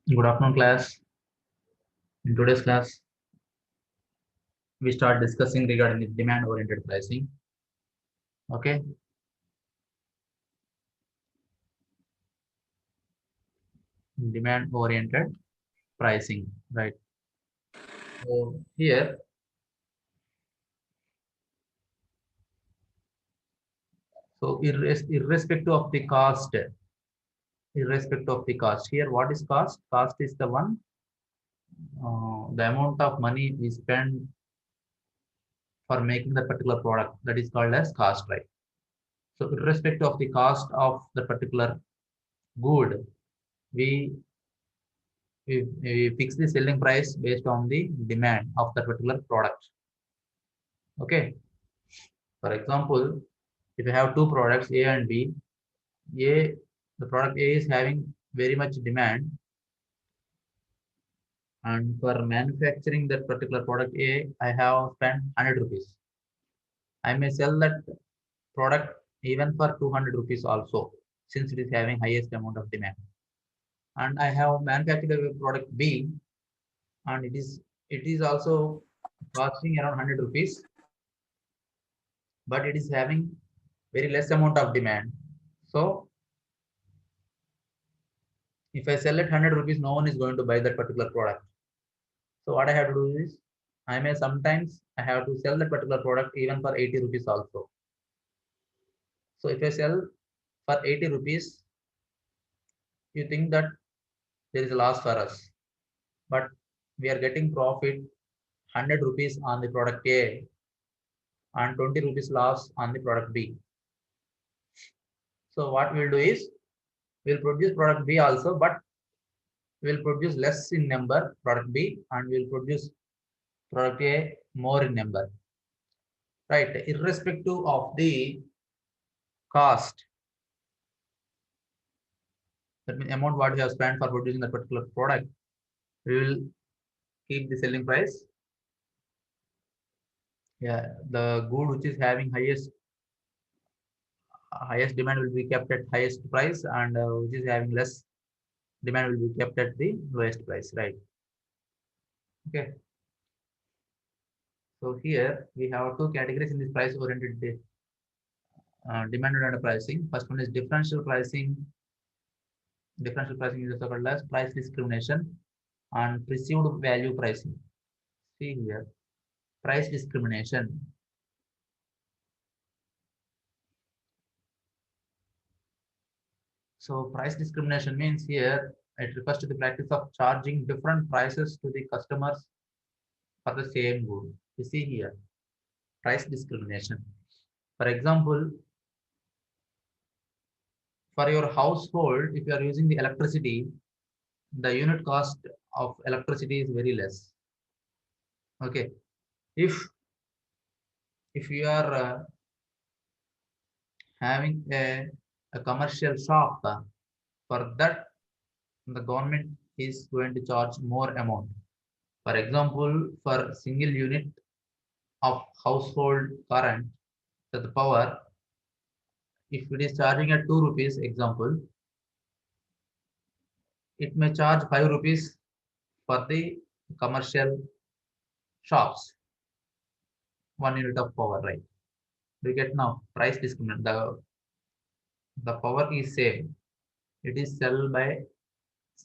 Good afternoon, class. In today's class, we start discussing regarding the demand-oriented pricing. Okay, demand-oriented pricing, right? So here, so irrespective of the cost, here, what is cost? Cost is the one, the amount of money we spend for making the particular product, that is called as cost, right? So irrespective of the cost of the particular good, we we fix the selling price based on the demand of that particular product. Okay. For example, if you have two products A and B, A, the product A is having very much demand, and for manufacturing that particular product A, I have spent 100 rupees. I may sell that product even for 200 rupees also, since it is having highest amount of demand. And I have manufactured a product B, and it is also costing around 100 rupees, but it is having very less amount of demand. So if I sell at 100 rupees, no one is going to buy that particular product. So what I have to do is, I may sometimes I have to sell that particular product even for 80 rupees also. So if I sell for 80 rupees, you think that there is a loss for us, but we are getting profit 100 rupees on the product A and 20 rupees loss on the product B. So what we'll do is, we'll produce product B also, but we'll produce less in number product B, and we'll produce product A more in number, right? Irrespective of the cost, that means amount what you have spent for producing that particular product, we will keep the selling price. Yeah, the good which is having highest demand will be kept at highest price, and which is having less demand will be kept at the lowest price, right? Okay. So here we have two categories in this price oriented demand oriented pricing. First one is differential pricing. Differential pricing is also called as price discrimination and perceived value pricing. See here, price discrimination. So price discrimination means here it refers to the practice of charging different prices to the customers for the same good. You see here, price discrimination. For example, for your household, if you are using the electricity, the unit cost of electricity is very less. Okay. If you are having a commercial shop, for that the government is going to charge more amount. For example, for single unit of household current, the power, if it is charging at 2 rupees, example, it may charge 5 rupees for the commercial shops, 1 unit of power, right? We get now price discriminant. The power is same. It is sold by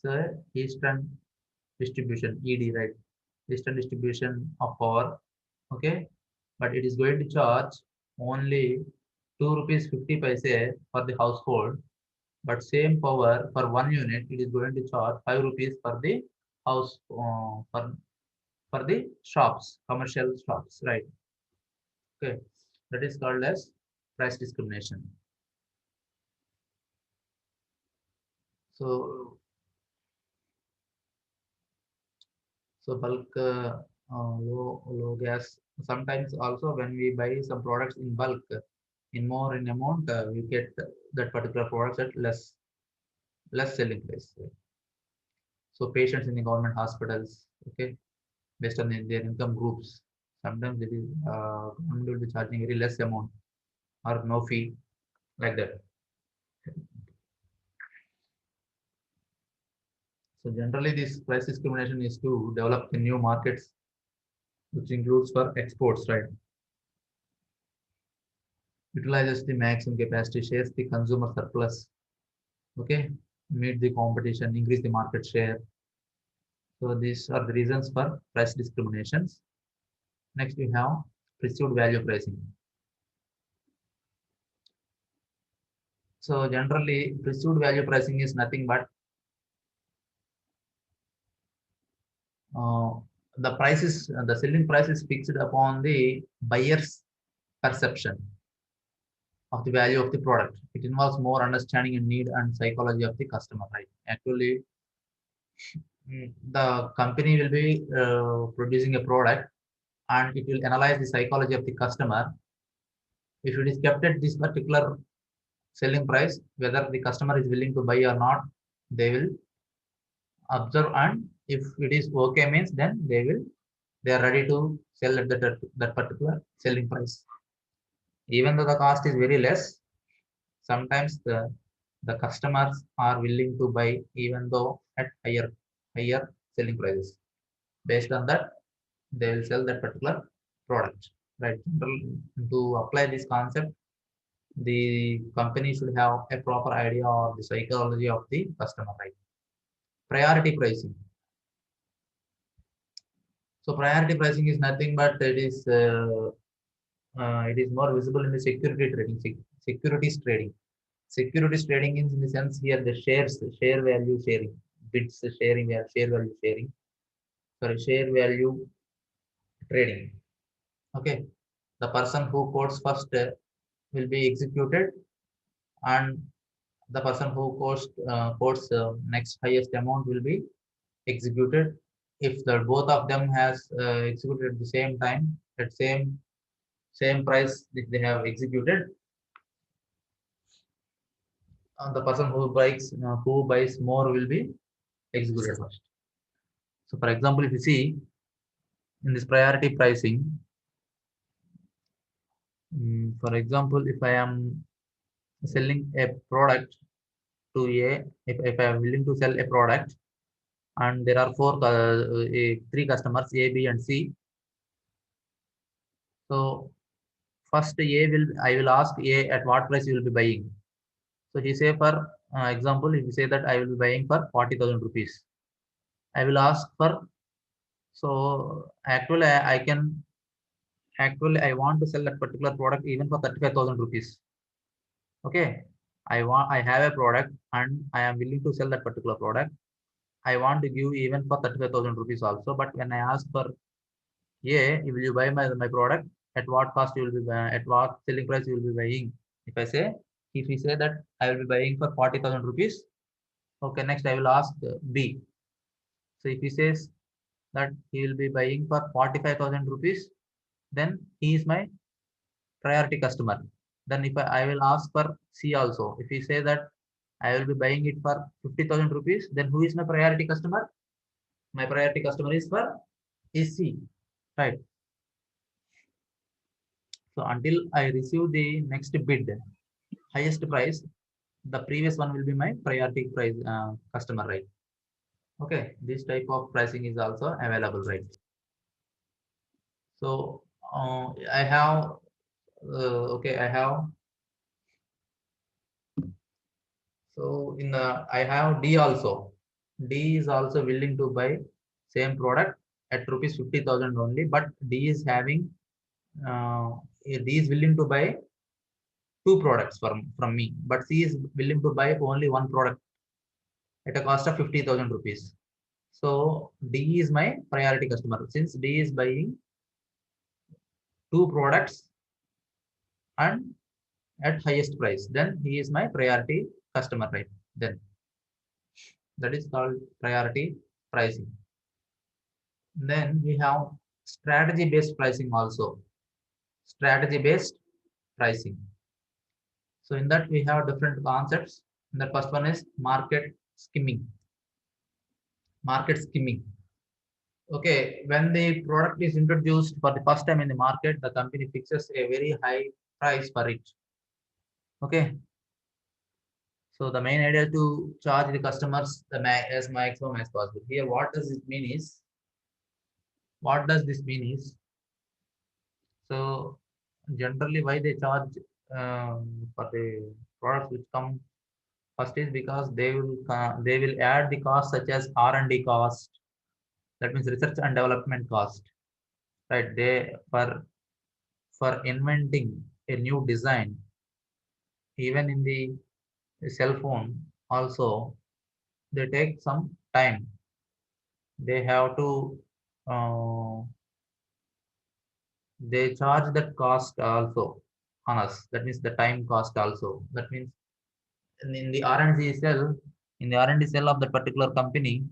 the Eastern distribution, ED, right? Eastern distribution of power. Okay, but it is going to charge only 2 rupees 50 paise for the household, but same power for 1 unit, it is going to charge 5 rupees for the house, for the shops, commercial shops, right? Okay, that is called as price discrimination. So, bulk low gas. Sometimes also when we buy some products in bulk, in more in amount, we get that particular products at less selling price. Right? So patients in the government hospitals, okay, based on their income groups, sometimes it is government will be charging very less amount or no fee, like that. So generally this price discrimination is to develop the new markets, which includes for exports, right? Utilizes the maximum capacity, shares the consumer surplus, okay, meet the competition, increase the market share. So these are the reasons for price discriminations. Next we have perceived value pricing. So generally perceived value pricing is nothing but uh, the selling price is fixed upon the buyer's perception of the value of the product. It involves more understanding and need and psychology of the customer, right? Actually, the company will be producing a product and it will analyze the psychology of the customer. If it is kept at this particular selling price, whether the customer is willing to buy or not, they will observe, and if it is okay means then they are ready to sell at that particular selling price. Even though the cost is very less, sometimes the customers are willing to buy even though at higher selling prices. Based on that, they will sell that particular product, right? To apply this concept, the company should have a proper idea of the psychology of the customer, right? Priority pricing. So priority pricing is nothing but it is more visible in the security trading, securities trading. Securities trading in the sense here the share value sharing, bids sharing, share value sharing, sorry, share value trading. Okay, the person who quotes first will be executed, and the person who quotes next highest amount will be executed. If the both of them has executed at the same time at same price that they have executed, the person who buys more will be executed first. So, for example, if you see in this priority pricing, for example, if I am selling a product to if I am willing to sell a product, and there are three customers A, B, and C. So first I will ask A at what price you will be buying. So he say for example, if you say that I will be buying for 40,000 rupees, I will ask for, so actually I want to sell that particular product even for 35,000 rupees. Okay, I have a product and I am willing to sell that particular product. I want to give even for 35,000 rupees also. But when I ask for will you buy my product? At what cost you will be at what selling price you will be buying? If he say that I will be buying for 40,000 rupees, okay, next I will ask B. So if he says that he will be buying for 45,000 rupees, then he is my priority customer. Then if I will ask for C also, if he say that I will be buying it for 50,000 rupees, then who is my priority customer? My priority customer is C, right? So until I receive the next bid, highest price, the previous one will be my priority price customer, right? Okay, this type of pricing is also available, right? So I have okay, I have, so in the I have D also. D is also willing to buy same product at rupees 50,000 only, but D is having D is willing to buy two products from me, but C is willing to buy only one product at a cost of 50,000 rupees. So D is my priority customer. Since D is buying two products and at highest price, then he is my priority customer, right? Then that is called priority pricing. Then we have strategy based pricing also. Strategy based pricing. So in that we have different concepts. The first one is market skimming. Market skimming. Okay, when the product is introduced for the first time in the market, the company fixes a very high price for it. Okay, So the main idea to charge the customers as maximum as possible. Here, what does this mean is, so generally why they charge for the products which come first is because they will add the cost such as R&D cost. That means research and development cost, right? They for inventing a new design, even in the cell phone also, they take some time. They have to uh, they charge that cost also on us. That means the time cost also. That means in the R&D cell, in the R&D cell of that particular company,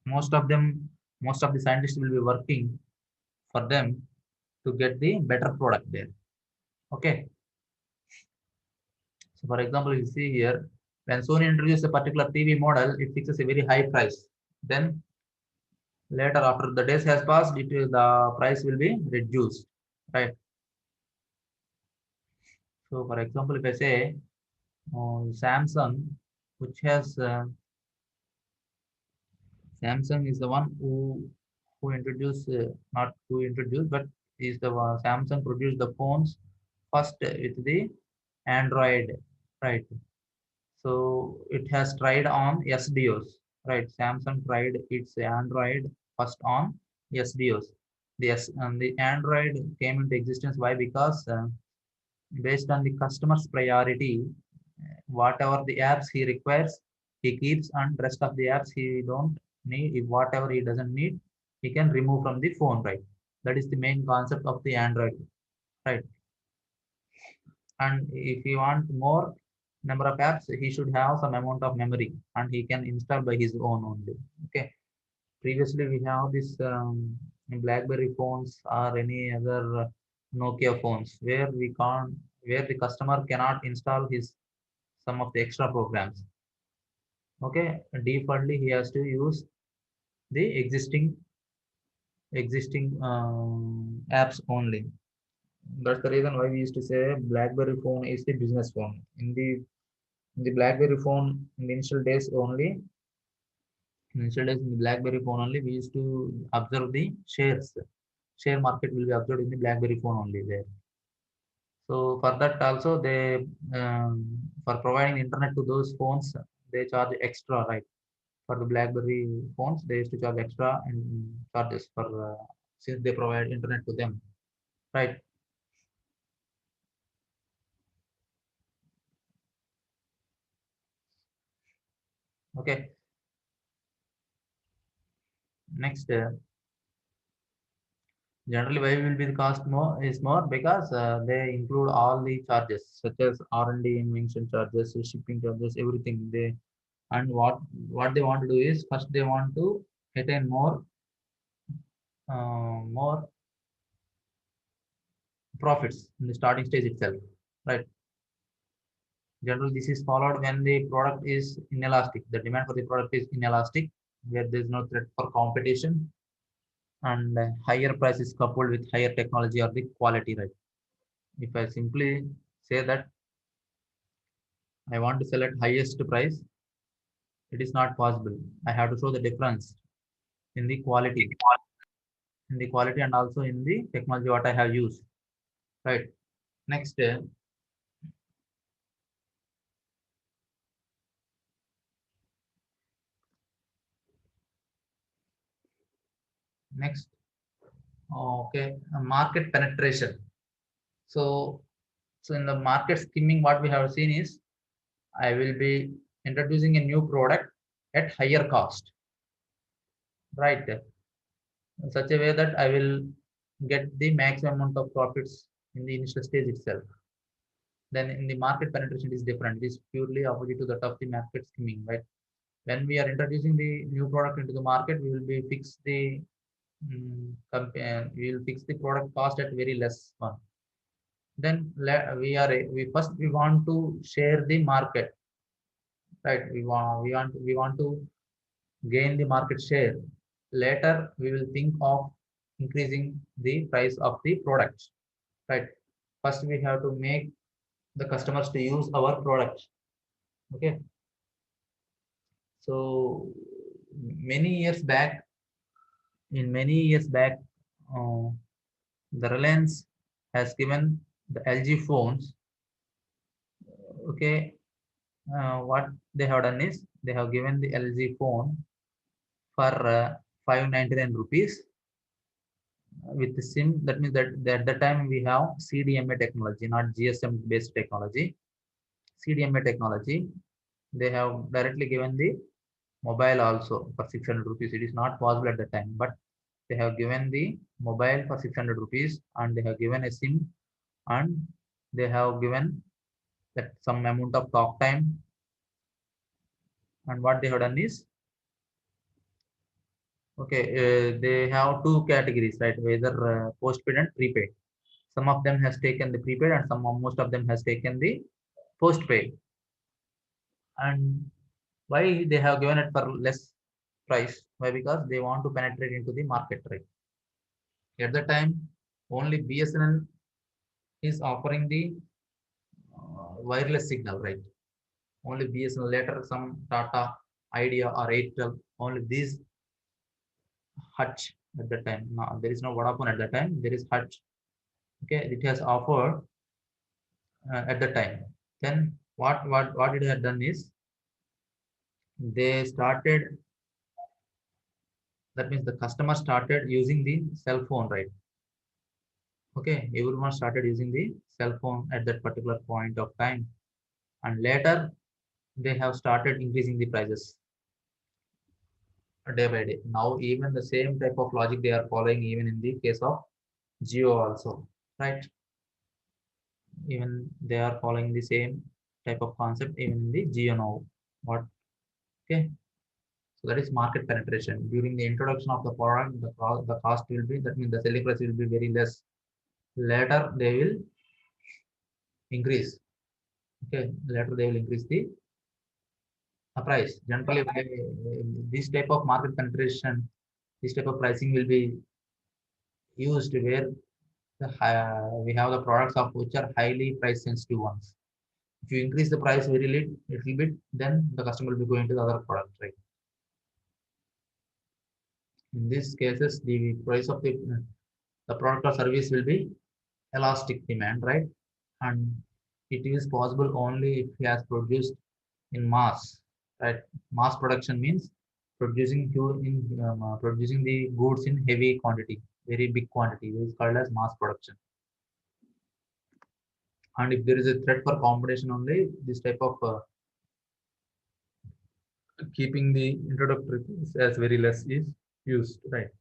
most of them, most of the scientists will be working for them to get the better product there. Okay. So for example, you see here, when Sony introduces a particular TV model, it fixes a very high price. Then later, after the days has passed, the price will be reduced, right? So for example, if I say Samsung, which has Samsung is the one who introduced not who introduced, but is the one Samsung produced the phones first with the Android, right? So it has tried on SDOs, right? Samsung tried its Android first on SDOs. The Android came into existence. Why? Because based on the customer's priority, whatever the apps he requires, he keeps, and rest of the apps he don't need. If whatever he doesn't need, he can remove from the phone, right? That is the main concept of the Android, right? And if he want more number of apps, he should have some amount of memory, and he can install by his own only. Okay. Previously, we have this BlackBerry phones or any other Nokia phones where we can't, where the customer cannot install his some of the extra programs. Okay, defaultly he has to use the existing apps only. That's the reason why we used to say BlackBerry phone is the business phone. In the BlackBerry phone, in the initial days in the BlackBerry phone only, we used to observe the shares. Share market will be observed in the BlackBerry phone only there. So for that also for providing internet to those phones, they charge extra, right? For the BlackBerry phones, they used to charge extra and charges for since they provide internet to them, right? Okay. Next, generally why will be the cost more is more because they include all the charges such as R&D, invention charges, shipping charges, everything. They and what they want to do is first they want to attain more profits in the starting stage itself, right? Generally, this is followed when the product is inelastic. The demand for the product is inelastic, where there is no threat for competition, and higher price is coupled with higher technology or the quality, right? If I simply say that I want to sell at highest price, it is not possible. I have to show the difference in the quality, and also in the technology what I have used, right? Next, next, okay, market penetration. So, so in the market skimming, what we have seen is I will be introducing a new product at higher cost, right? In such a way that I will get the maximum amount of profits in the initial stage itself. Then in the market penetration is different. It is purely opposite to that of the market skimming, right? When we are introducing the new product into the market, we will be fix the we will fix the product cost at very less one. Then we first we want to share the market, right? We want to gain the market share. Later, we will think of increasing the price of the product, right? First, we have to make the customers to use our product. Okay, so many years back, in many years back, uh, the Reliance has given the LG phones. Okay, what they have done is they have given the LG phone for 599 rupees with the SIM. That means that at the time we have CDMA technology, not GSM based technology. CDMA technology. They have directly given the mobile also for 600 rupees. It is not possible at the time, but they have given the mobile for 600 rupees, and they have given a SIM, and they have given that some amount of talk time. And what they have done is, okay, they have two categories, right? Whether postpaid and prepaid. Some of them has taken the prepaid, and most of them has taken the postpaid. And why they have given it for less price? Why? Because they want to penetrate into the market, right? At the time, only BSNL is offering the wireless signal, right? Only BSNL. Later, some Tata, Idea, or Airtel. Only these Hutch at the time. No, there is no Vodafone at the time. There is Hutch. Okay, it has offered at the time. Then what it had done is they started. That means the customer started using the cell phone, right? Okay, everyone started using the cell phone at that particular point of time, and later they have started increasing the prices day by day. Now even the same type of logic they are following even in the case of Geo also, right? Even they are following the same type of concept even in the Geo now. What? Okay, so that is market penetration. During the introduction of the product, the cost will be, that means the selling price will be very less. Later they will increase. Okay, later they will increase the price. Generally, this type of market penetration, this type of pricing will be used where we have the products of which are highly price sensitive ones. If you increase the price very little bit, then the customer will be going to the other product, right? In these cases, the price of the product or service will be elastic demand, right? And it is possible only if he has produced in mass, right? Mass production means producing the goods in heavy quantity, very big quantity. It is called as mass production. And if there is a threat for competition only, this type of keeping the introductory price as very less is used, right?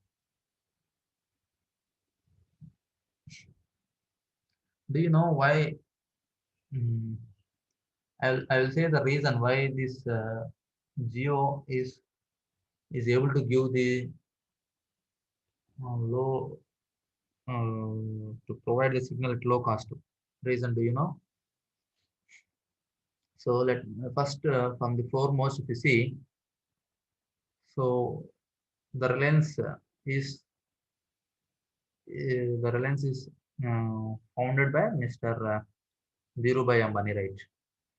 Do you know why? mm, I'll say the reason why this Geo is able to give the low to provide the signal at low cost. Reason, do you know? So let first from the foremost, if you see, so the Reliance is founded by Mr. Dhirubhai Ambani, right?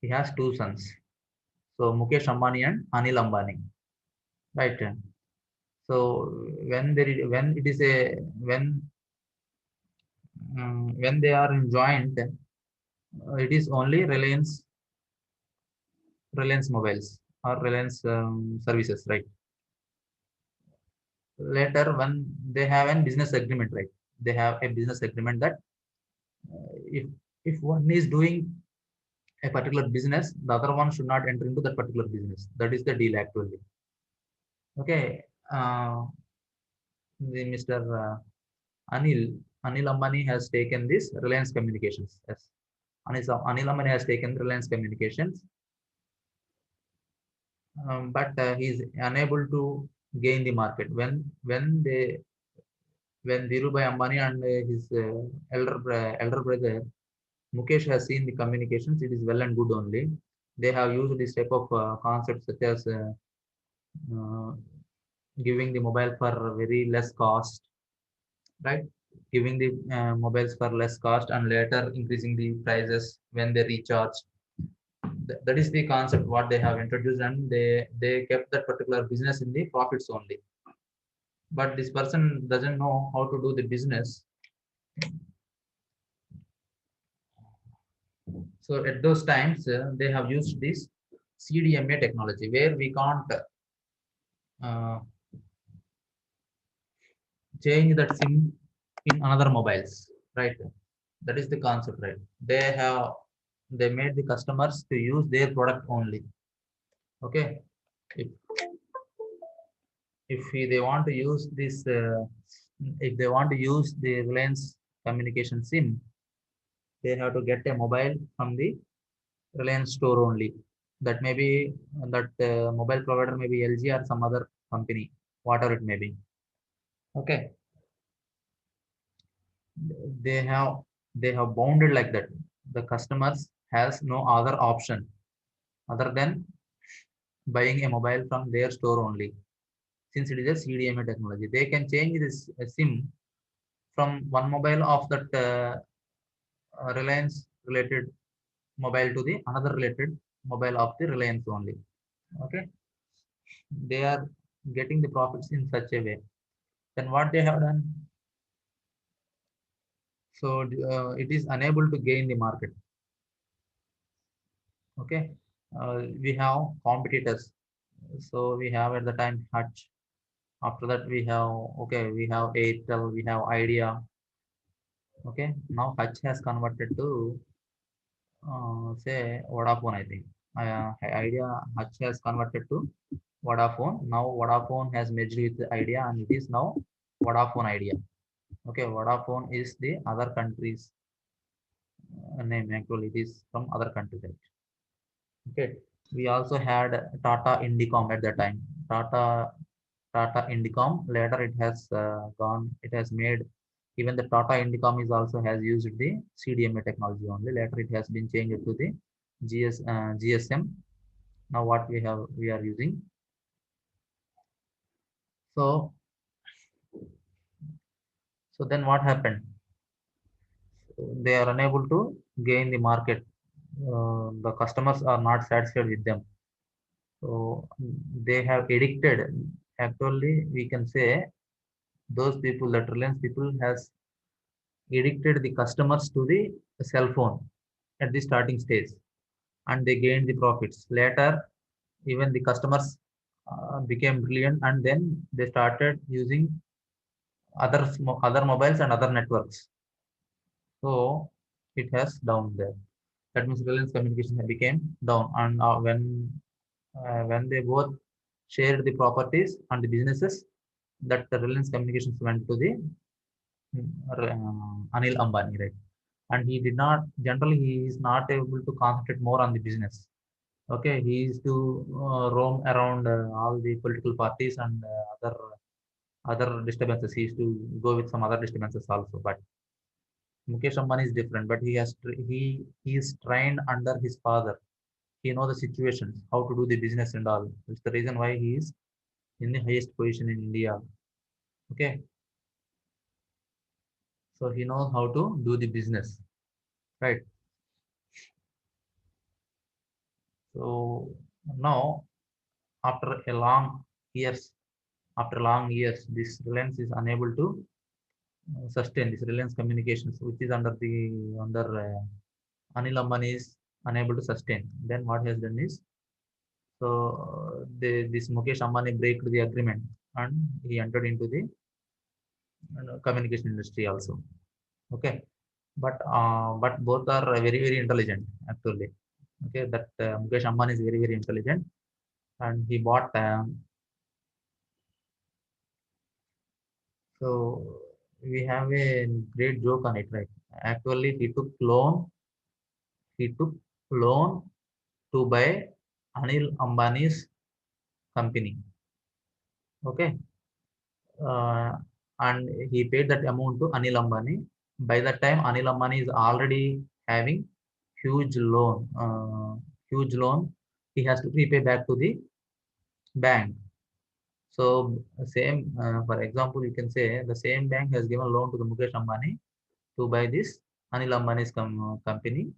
He has two sons, so Mukesh Ambani and Anil Ambani, right? So when it is a when they are in joint, it is only Reliance Mobiles or Reliance Services, right? Later, when they have a business agreement, right? They have a business agreement that if one is doing a particular business, the other one should not enter into that particular business. That is the deal actually. Okay. The Mr. Anil Ambani has taken this Reliance Communications. Yes. Anil Ambani has taken Reliance Communications, but he is unable to gain the market. When Dhirubhai Ambani and his elder brother Mukesh has seen the communications, it is well and good only. They have used this type of concepts such as uh, giving the mobile for very less cost, right? Giving the mobiles for less cost and later increasing the prices when they recharge. That is the concept what they have introduced, and they kept that particular business in the profits only. But this person doesn't know how to do the business. So at those times, they have used this CDMA technology where we can't uh, change that SIM in another mobiles, right? That is the concept, right? They made the customers to use their product only. Okay, if they want to use this, if they want to use the Reliance communication SIM, they have to get a mobile from the Reliance store only. That may be that mobile provider may be LG or some other company, whatever it may be. Okay, they have bounded like that. The customers has no other option other than buying a mobile from their store only. Since it is a CDMA technology, they can change this SIM from one mobile of that Reliance related mobile to the another related mobile of the Reliance only. Okay, they are getting the profits in such a way. Then what they have done? So it is unable to gain the market. Okay, we have competitors. So we have at the time Hutch. After that we have, okay, we have Airtel, we have Idea. Okay, now Hutch has converted to say Vodafone, I think. Idea Hutch has converted to Vodafone. Now Vodafone has merged with Idea and it is now Vodafone Idea. Okay, Vodafone is the other country's name. Actually, it is from other countries. Okay, we also had Tata Indicom at that time. Tata Indicom. Later, it has gone. It has made, even the Tata Indicom is also has used the CDMA technology only. Later, it has been changed to the GSM. Now, what we are using. So, then what happened? They are unable to gain the market. The customers are not satisfied with them. So they have addicted. Actually, we can say those people, that Reliance people, has addicted the customers to the cell phone at the starting stage, and they gained the profits. Later, even the customers became brilliant, and then they started using other mobiles and other networks. So it has down there. That means Reliance Communication became down, and when they both shared the properties and the businesses, that the Reliance Communications went to the Anil Ambani, right? And he did not, generally, he is not able to concentrate more on the business. Okay, he is to roam around all the political parties and other disturbances. He used to go with some other disturbances also. But Mukesh Ambani is different. But he is trained under his father. He knows the situations, how to do the business and all. It's the reason why he is in the highest position in India. Okay, so he knows how to do the business, right? So now, after a years, long years, this Reliance is unable to sustain this Reliance Communications, which is under Anil Ambani is unable to sustain. Then what he has done is, so this Mukesh Ambani break the agreement and he entered into the communication industry also. Okay, but both are very intelligent actually. Okay, that Mukesh Ambani is very intelligent, and he bought. So we have a great joke on it, right? Actually, he took loan. He took loan to buy Anil Ambani's company. Okay, uh, and he paid that amount to Anil Ambani. By that time, Anil Ambani is already having huge loan. Huge loan. He has to repay back to the bank. So same, for example, you can say the same bank has given loan to the Mukesh Ambani to buy this Anil Ambani's company.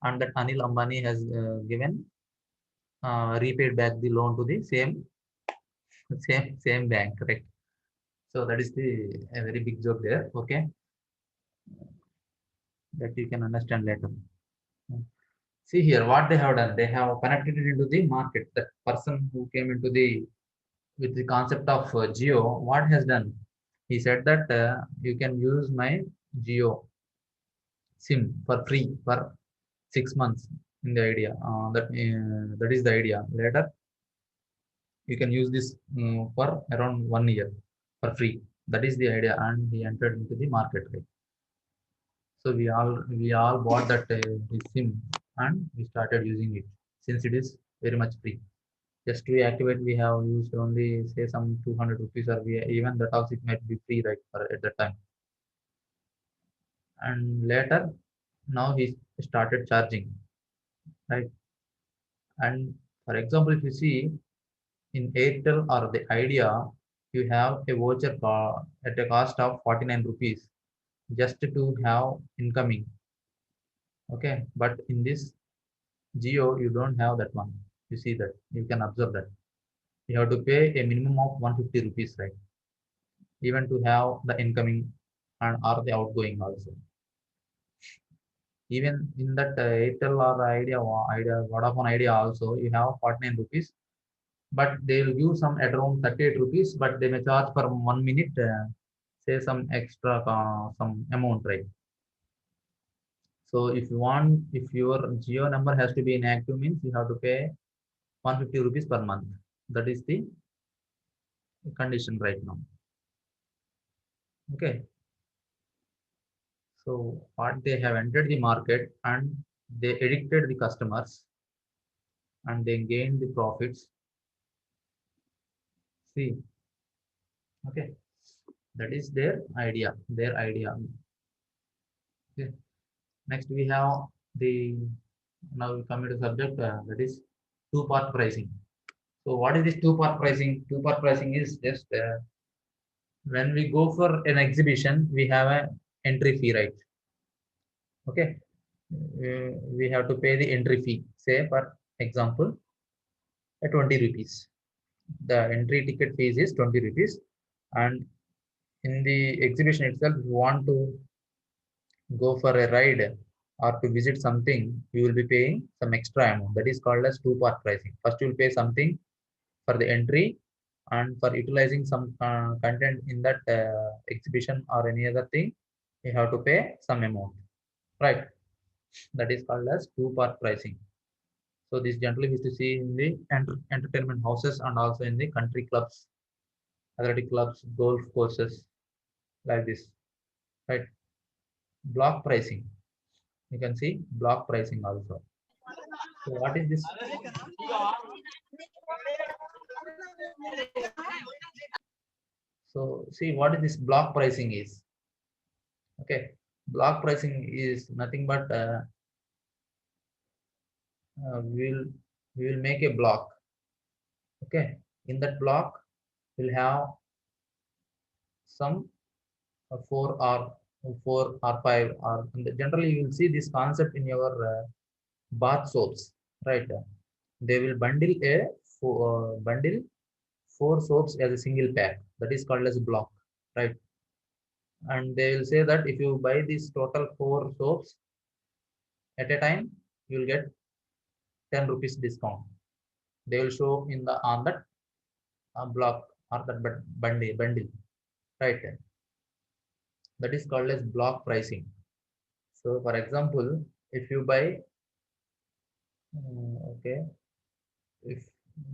and that Anil Ambani has given repaid back the loan to the same bank, correct? So that is the a very big joke there. Okay, that you can understand later. See here what they have done. They have connected it into the market. The person who came into the with the concept of Geo, what has done? He said that you can use my Geo SIM for free for 6 months. In the idea that is the idea. Later you can use this for around 1 year for free. That is the idea, and he entered into the market. Right? So we all bought that his SIM and we started using it since it is very much free. Just to activate, we have used only say some 200 rupees, or we even that also it might be free right at that time. And later, now he started charging, right? And for example, if you see in Airtel or the Idea, you have a voucher at a cost of 49 rupees just to have incoming. Okay, but in this Geo, you don't have that one. You see that you can observe that you have to pay a minimum of 150 rupees, right? Even to have the incoming and or the outgoing also. Even in that Airtel or Idea, Vodafone Idea also, you have 49 rupees, but they will give some at around 38 rupees, but they may charge for 1 minute, say some extra, some amount, right? So if you want, if your Geo number has to be inactive, means you have to pay 150 rupees per month. That is the condition right now. Okay. So what they have entered the market and they addicted the customers and they gained the profits. See, okay, that is their idea. Their idea. Okay. Next we have the now we come to the subject that is two-part pricing. So what is this two-part pricing? Two-part pricing is just when we go for an exhibition, we have a entry fee, right? Okay, we have to pay the entry fee. Say for example, at 20 rupees. The entry ticket fees is 20 rupees, and in the exhibition itself, if you want to go for a ride or to visit something, you will be paying some extra amount. That is called as two-part pricing. First, you will pay something for the entry, and for utilizing some content in that exhibition or any other thing, you have to pay some amount. Right? That is called as two-part pricing. So this generally is to see in the entertainment houses and also in the country clubs, athletic clubs, golf courses, like this. Right? Block pricing. You can see block pricing also. So what is this? So see what is this block pricing is. Okay, block pricing is nothing but we'll we will make a block. Okay, in that block we'll have some four or five or generally you will see this concept in your bath soaps, right? They will bundle four soaps as a single pack. That is called as block, right? And they will say that if you buy this total four soaps at a time, you will get 10 rupees discount. They will show in the on that block or that bundle, right? That is called as block pricing. So, for example, if you buy, okay, if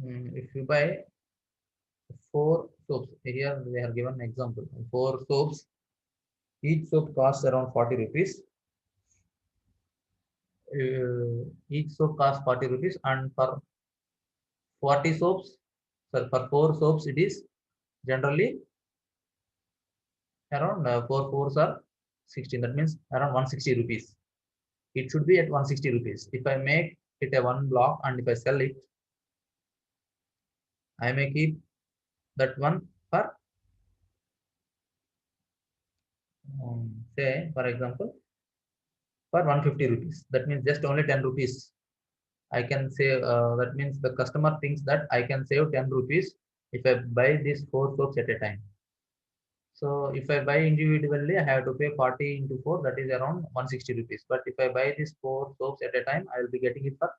if you buy four soaps, here they are given example. Four soaps, each soap costs around 40 rupees. Each soap costs 40 rupees, and for 40 soaps, so for four soaps, it is generally around four fours are 16. That means around 160 rupees. It should be at 160 rupees. If I make it a one block and if I sell it, I may keep that one for say for example for 150 rupees. That means just only 10 rupees. I can save, that means the customer thinks that I can save 10 rupees if I buy these 4 soaps at a time. So if I buy individually, I have to pay 40 into 4, that is around 160 rupees. But if I buy these 4 soaps at a time, I will be getting it for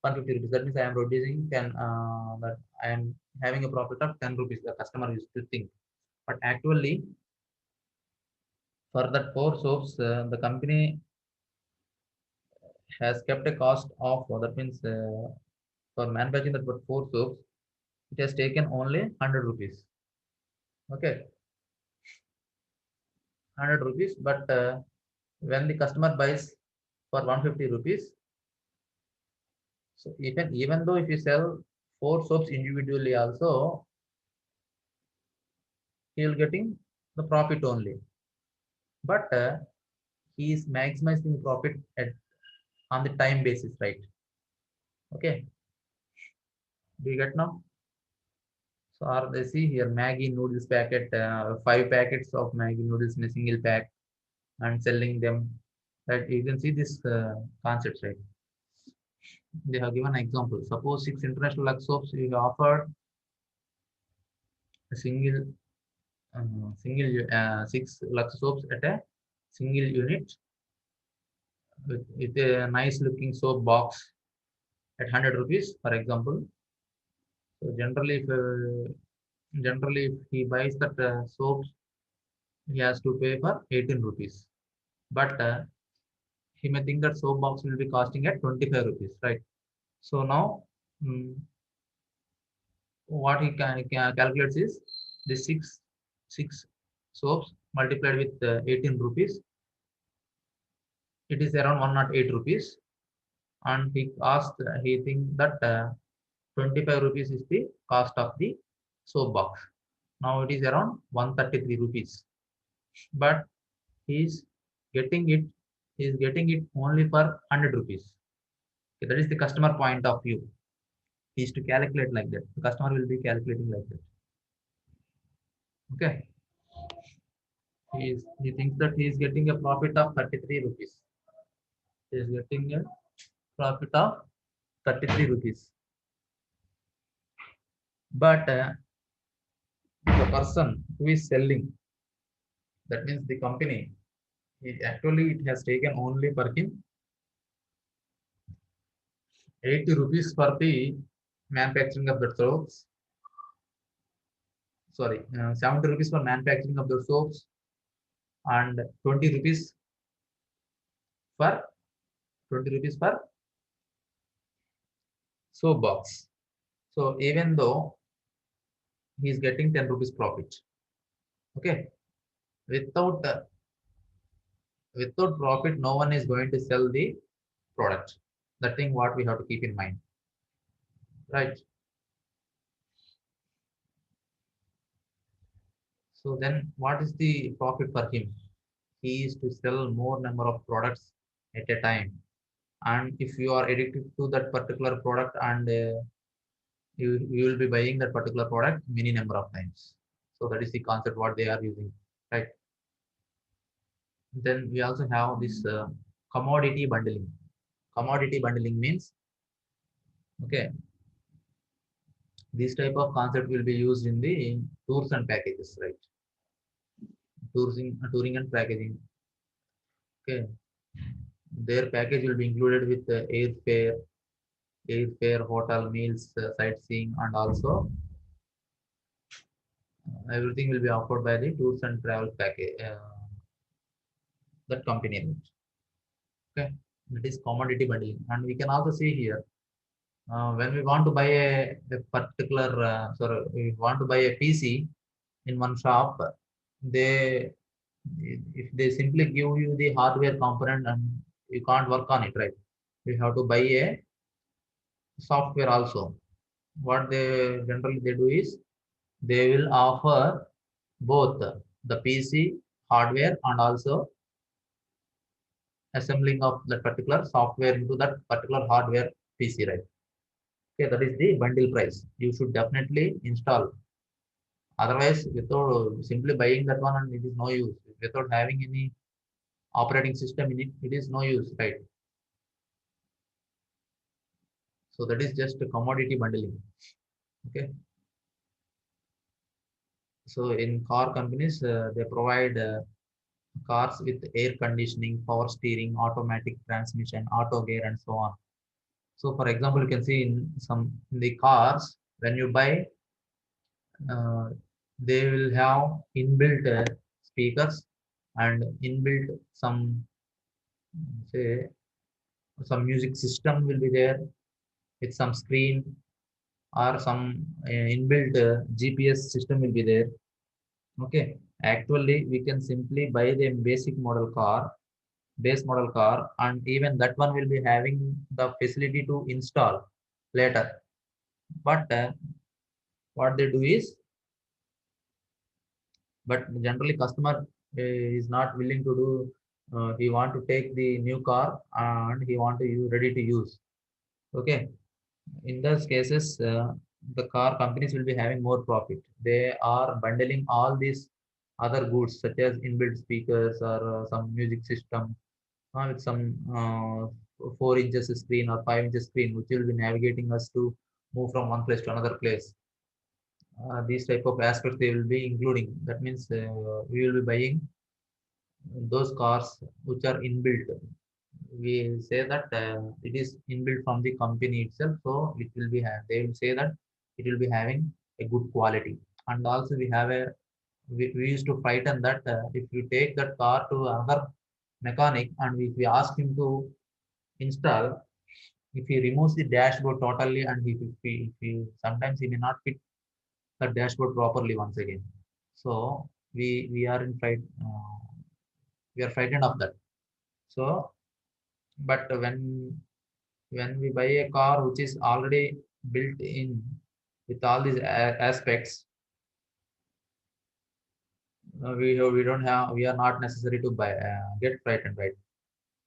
150 rupees. That means I am reducing 10, that I am having a profit of 10 rupees. The customer used to think. But actually, for that 4 soaps, the company has kept a cost of, that means for manufacturing that 4 soaps, it has taken only 100 rupees. Okay, 100 rupees. But when the customer buys for 150 rupees, so even though if you sell 4 soaps individually also, he will getting the profit only. But he is maximizing profit at on the time basis, right? Okay, do you get now? So are they see here Maggie noodles packet, 5 packets of Maggie noodles in a single pack and selling them. Right, you can see this concepts, right? They have given an example. Suppose 6 international Lux soaps you offer a single 6 Lux soaps at a single unit with a nice looking soap box at 100 rupees, for example. So generally if he buys that soaps, he has to pay for 18 rupees. But he may think that soap box will be costing at 25 rupees, right? So now mm, what he can calculates is the six soaps multiplied with 18 rupees. It is around 108 rupees, and he think that 25 rupees is the cost of the soap box. Now it is around 133 rupees, but he is getting it. He is getting it only for 100 rupees. Okay, that is the customer point of view. He is to calculate like that. The customer will be calculating like that. Okay. He thinks that he is getting a profit of 33 rupees. He is getting a profit of 33 rupees. But the person who is selling, that means the company, it has taken only for him 80 rupees for the manufacturing of the soaps. Sorry, 70 rupees for manufacturing of the soaps and for 20 rupees for soap box. So even though he is getting 10 rupees profit, okay, without without profit, no one is going to sell the product. That thing what we have to keep in mind, right? So then what is the profit for him? He is to sell more number of products at a time. And if you are addicted to that particular product and you will be buying that particular product many number of times. So that is the concept what they are using, right? Then we also have this commodity bundling. Commodity bundling means, okay, this type of concept will be used in the tours and packages, right? Touring and packaging. Okay, their package will be included with airfare, hotel meals, sightseeing, and also everything will be offered by the tours and travel package that company. Okay, that is commodity bundling, and we can also see here when we want to buy a particular sorry, we want to buy a PC in one shop, they if they simply give you the hardware component and you can't work on it, right? You have to buy a software also. What they generally they do is they will offer both the PC hardware and also assembling of that particular software into that particular hardware PC, right? Okay, that is the bundle price. You should definitely install. Otherwise, without simply buying that one, and it is no use. Without having any operating system in it, it is no use, right? So that is just a commodity bundling. Okay. So in car companies, they provide cars with air conditioning, power steering, automatic transmission, auto gear, and so on. So, for example, you can see in the cars when you buy, uh, they will have inbuilt speakers and inbuilt say some music system will be there with some screen or some inbuilt GPS system will be there. Okay, actually we can simply buy the base model car, and even that one will be having the facility to install later. But what they do is, but generally customer is not willing to do. He want to take the new car and he want to use ready to use. Okay, in those cases, the car companies will be having more profit. They are bundling all these other goods such as inbuilt speakers or some music system with some 4 inches screen or 5 inches screen, which will be navigating us to move from one place to another place. These type of aspects they will be including. That means we will be buying those cars which are inbuilt. We say that it is inbuilt from the company itself, so it will be they will say that it will be having a good quality. And also we have a we used to frighten that if you take that car to another mechanic and if we ask him to install, if he removes the dashboard totally and if he sometimes he may not fit the dashboard properly once again. So we are in fright we are frightened of that. So but when we buy a car which is already built in with all these aspects, we don't have we are not necessary to buy get frightened, right?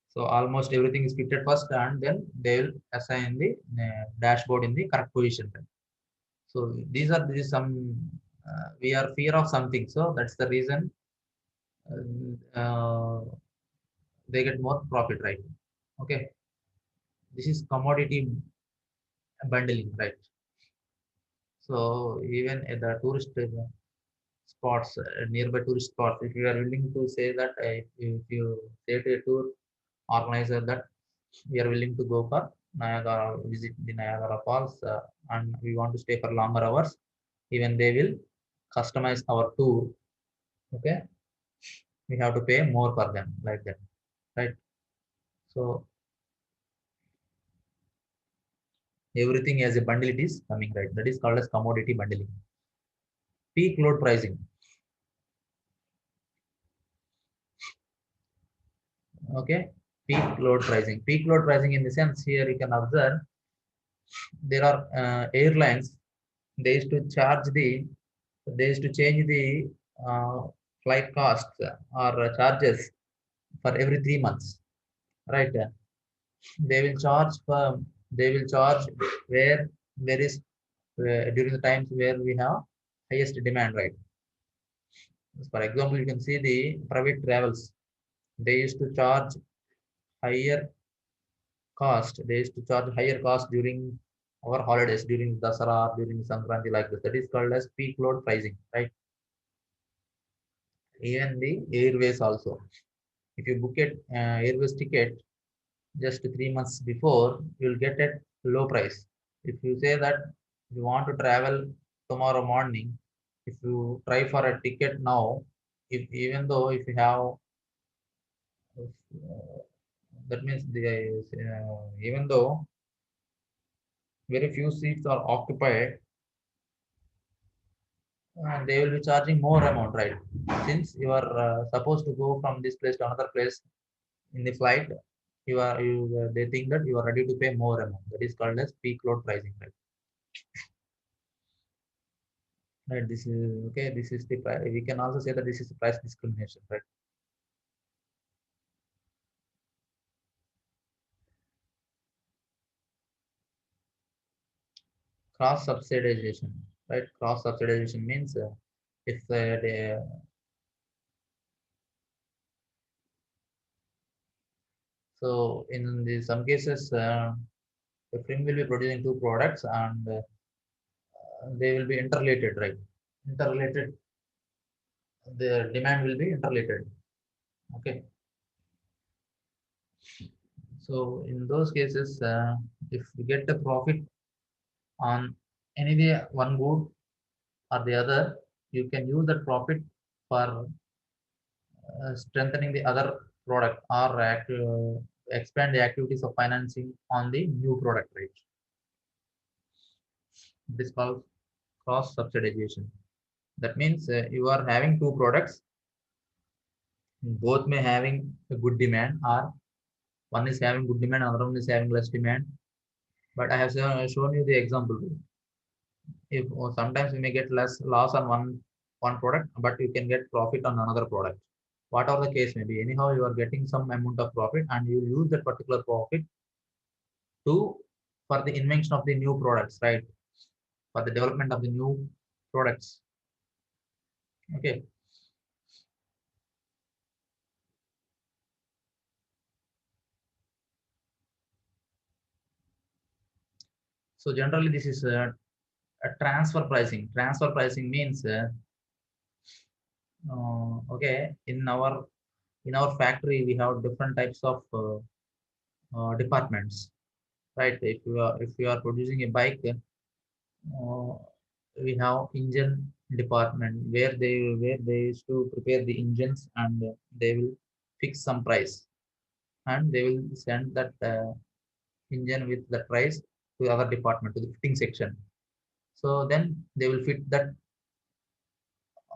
So almost everything is fitted first, and then they will assign the dashboard in the correct position, right? So this is some we are fear of something, so that's the reason they get more profit, right? Okay, this is commodity bundling, right? So even at the tourist spots, nearby tourist spots, if you are willing to say that if you say to a tour organizer that we are willing to go for Niagara, visit the Niagara Falls, and we want to stay for longer hours, even they will customize our tour. Okay, we have to pay more for them like that, right? So everything as a bundle it is coming, right? That is called as commodity bundling. Peak load pricing. Okay, peak load pricing. Peak load pricing in the sense here you can observe there are airlines they used to charge the they used to change the uh, flight costs or charges for every 3 months, right? They will charge for they will charge where there is during the times where we have highest demand, right? For example, you can see the private travels, they used to charge higher they used to charge higher cost during our holidays, during Dasara, during Sankranti, like this. That is called as peak load pricing, right? Even the airways also. If you book it airways ticket just 3 months before, you'll get at low price. If you say that you want to travel tomorrow morning, if you try for a ticket now, if even though if you have that means even though very few seats are occupied, they will be charging more amount, right? Since you are supposed to go from this place to another place in the flight, they think that you are ready to pay more amount. That is called as peak load pricing, right? Right. This is okay. This is the price. We can also say that this is the price discrimination, right? Cross subsidization, right? Cross subsidization means if So in some cases, the firm will be producing two products and they will be interrelated, right? Interrelated, the demand will be interrelated. Okay. So in those cases, if we get the profit on any way one good or the other, you can use that profit for strengthening the other product or expand the activities of financing on the new product, right? This called cross subsidization. That means you are having two products, both may having a good demand, or one is having good demand, another one is having less demand. But I have shown you the example. If or sometimes you may get less loss on one product, but you can get profit on another product. Whatever the case may be, anyhow you are getting some amount of profit, and you use that particular profit to for the invention of the new products, right? For the development of the new products. Okay. So generally, this is a transfer pricing. Transfer pricing means okay, in our factory we have different types of departments, right? If you are producing a bike, uh, we have engine department where they used to prepare the engines, and they will fix some price, and they will send that engine with the price to other department, to the fitting section. So then they will fit that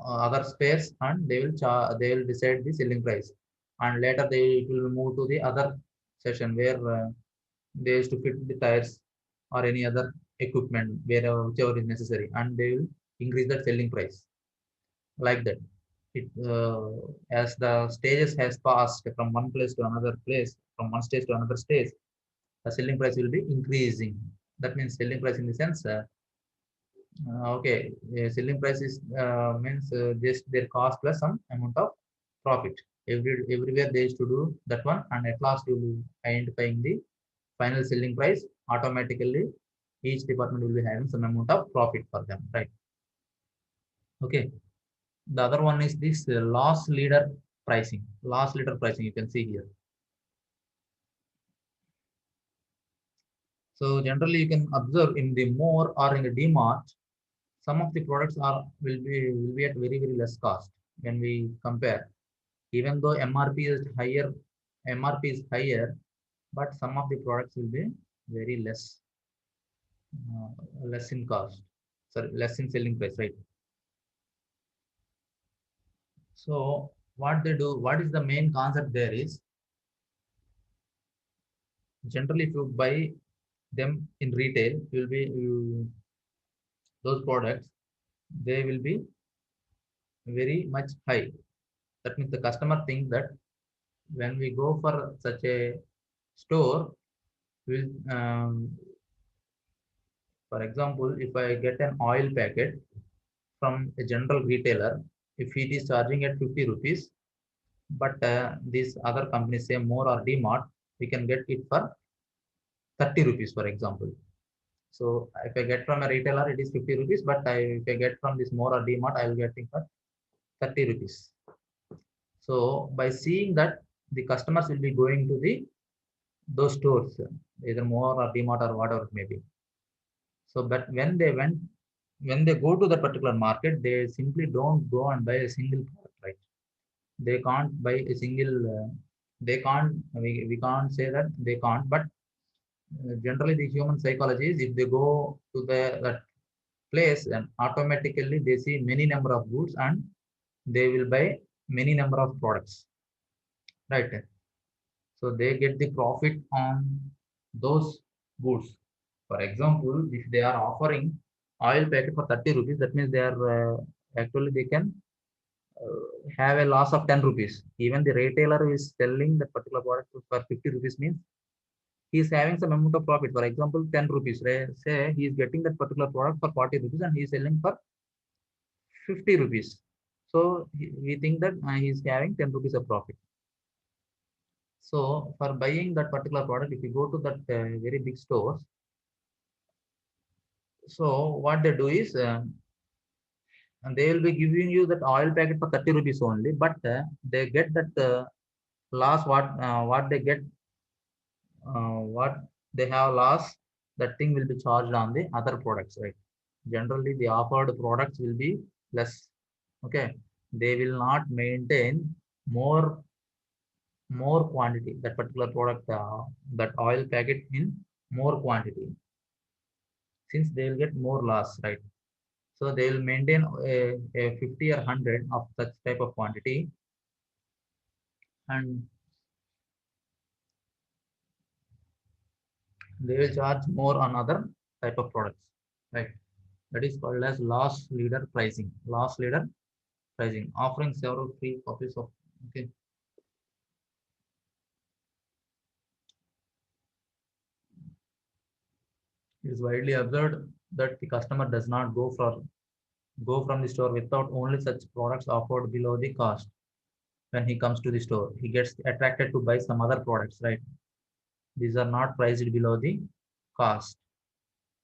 other spares, and they will decide the selling price, and later they will move to the other session where they used to fit the tires or any other equipment wherever whichever is necessary, and they will increase the selling price like that. It as the stages has passed from one place to another place, from one stage to another stage, the selling price will be increasing. That means selling price in the sense okay, selling price is means just their cost plus some amount of profit. Everywhere they used to do that one, and at last you will identifying the final selling price. Automatically, each department will be having some amount of profit for them, right? Okay. The other one is this loss leader pricing. Loss leader pricing, you can see here. So generally, you can observe in the more or in the DMart, some of the products will be at very very less cost when we compare. Even though MRP is higher, but some of the products will be very less in cost, sorry, less in selling price, right? So what they do, what is the main concept there is, generally if you buy them in retail, those products, they will be very much high. That means the customer thinks that when we go for such a store, will for example, if I get an oil packet from a general retailer, if it is charging at 50 rupees, but these other companies say more or DMart, we can get it for 30 rupees, for example. So if I get from a retailer, it is 50 rupees, but if I get from this more or DMart, I will get it for 30 rupees. So by seeing that, the customers will be going to those stores, either more or DMart or whatever it may be. So, but when they go to the particular market, they simply don't go and buy a single product, right? They can't buy a single. They can't. We can't say that they can't, but generally the human psychology is if they go to that place, and automatically they see many number of goods, and they will buy many number of products, right? So they get the profit on those goods. For example, if they are offering oil packet for 30 rupees, that means they are actually they can have a loss of 10 rupees. Even the retailer who is selling that particular product for 50 rupees means he is having some amount of profit. For example, 10 rupees. Say he is getting that particular product for 40 rupees and he is selling for 50 rupees. So we think that he is having 10 rupees of profit. So for buying that particular product, if you go to that very big stores, so what they do is and they will be giving you that oil packet for 30 rupees only, but they get that loss what they get what they have lost, that thing will be charged on the other products, right? Generally the offered products will be less. Okay, they will not maintain more more quantity, that particular product, that oil packet in more quantity, since they will get more loss, right? So they will maintain a 50 or 100 of such type of quantity, and they will charge more on other type of products, right? That is called as loss leader pricing. Loss leader pricing, offering several free copies of. Okay, it is widely observed that the customer does not go from the store without only such products offered below the cost. When he comes to the store, he gets attracted to buy some other products, right? These are not priced below the cost.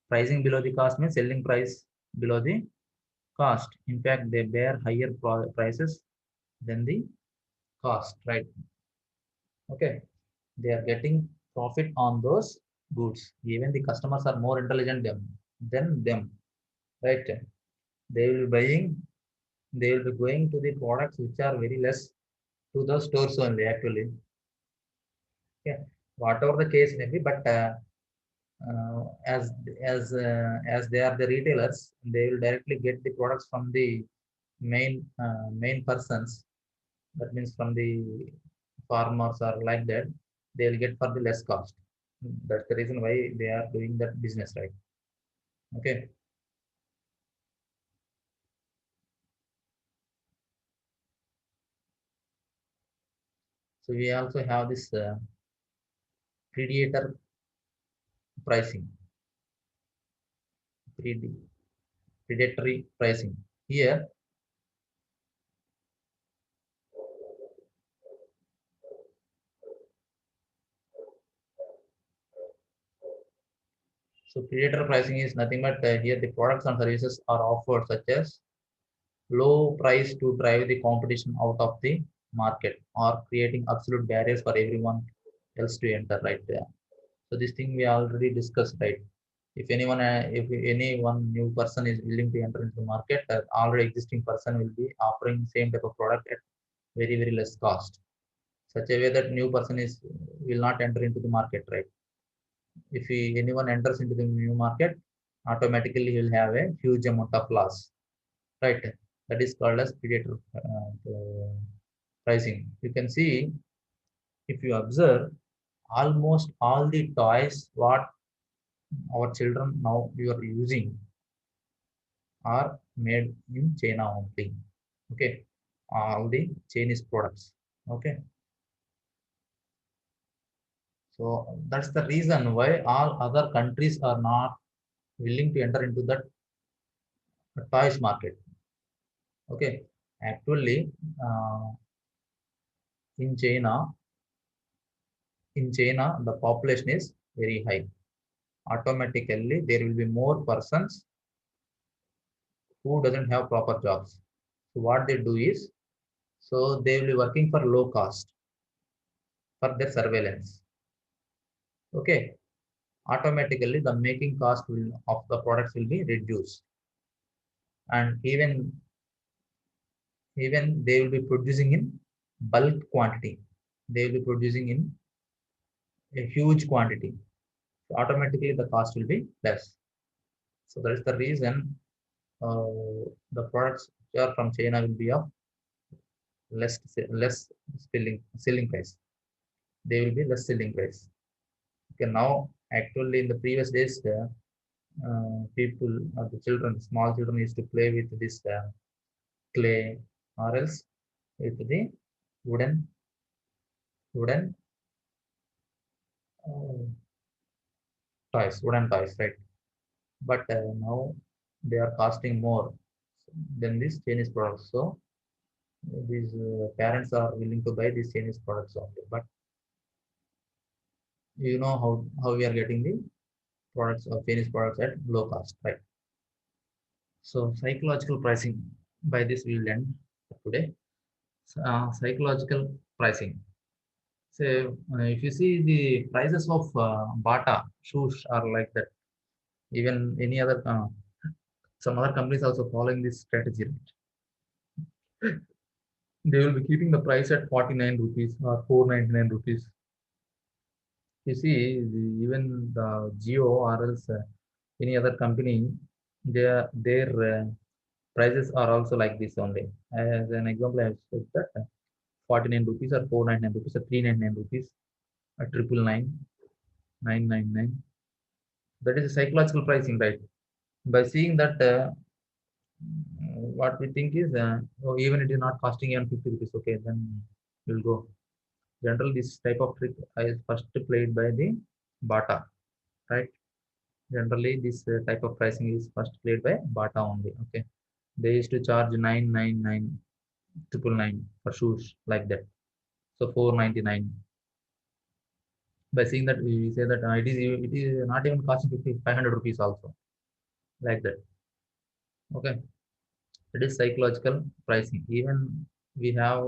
Pricing below the cost means selling price below the cost. In fact, they bear higher prices than the cost, right? Okay, they are getting profit on those goods. Even the customers are more intelligent than them, right? They will be buying, they will be going to the products which are very less to the stores only, actually. Yeah, whatever the case may be, but uh, as as they are the retailers, they will directly get the products from the main persons. That means from the farmers or like that, they will get for the less cost. That's the reason why they are doing that business, right? Okay, so we also have this predator pricing, pred- predatory pricing. Here, so predator pricing is nothing but here the products and services are offered such as low price to drive the competition out of the market, or creating absolute barriers for everyone else to enter, right there. So this thing we already discussed, right? If any one new person is willing to enter into the market, already existing person will be offering same type of product at very less cost, such a way that new person is will not enter into the market, right? If anyone enters into the new market, automatically he will have a huge amount of loss, right? That is called as predator pricing. You can see, if you observe, almost all the toys what our children now you are using are made in China only. Okay, all the Chinese products. Okay, so that's the reason why all other countries are not willing to enter into that toys market. Okay, actually, uh, in China, the population is very high. Automatically, there will be more persons who doesn't have proper jobs. So what they do is, so they will be working for low cost for their surveillance. Okay, automatically the making cost of the products will be reduced, and even they will be producing in bulk quantity. They will be producing in a huge quantity. So automatically the cost will be less. So that is the reason uh, the products which are from China will be of less selling price. They will be less selling price. Okay, now actually in the previous days, people, the children, small children used to play with this clay, or else with the wooden wooden uh, wooden toys, right? But now they are costing more than these Chinese products. So these parents are willing to buy these Chinese products only. But you know how we are getting the products or finished products at low cost, right? So psychological pricing. By this we will end for today. Psychological pricing. So if you see the prices of Bata shoes are like that. Even any other some other companies also following this strategy. Right? They will be keeping the price at 49 rupees or 499 rupees. You see, even the Geo or else any other company, their prices are also like this only. As an example, I have said that 49 rupees or 499 rupees or 399 rupees, a triple nine, 999. That is a psychological pricing, right? By seeing that, what we think is, oh, even it is not costing even 50 rupees, okay, then we'll go. Generally, this type of trick is first played by the Bata, right? Generally, this type of pricing is first played by Bata only. Okay, they used to charge 999, 999 for shoes like that. So 499. By seeing that, we say that it is not even costing 50, 500 rupees also like that. Okay, it is psychological pricing. Even we have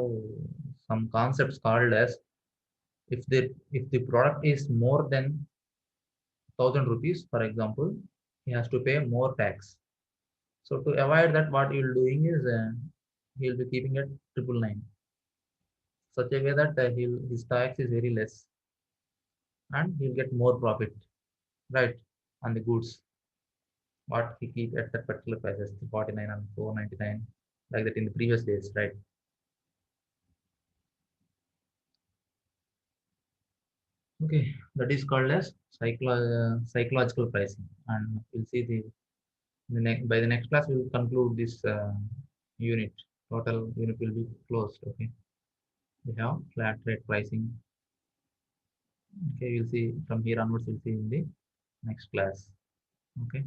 some concepts called as if the product is more than 1,000 rupees, for example, he has to pay more tax. So to avoid that, what you'll doing is he'll be keeping it 999, such a way that his tax is very less and he'll get more profit, right, on the goods what he keep at that particular prices, 49 and 499, like that in the previous days, right? Okay, that is called as psychological pricing, and we'll see by the next class we will conclude this unit. Total unit will be closed. Okay, we have flat rate pricing. Okay, we'll see from here onwards. We'll see in the next class. Okay.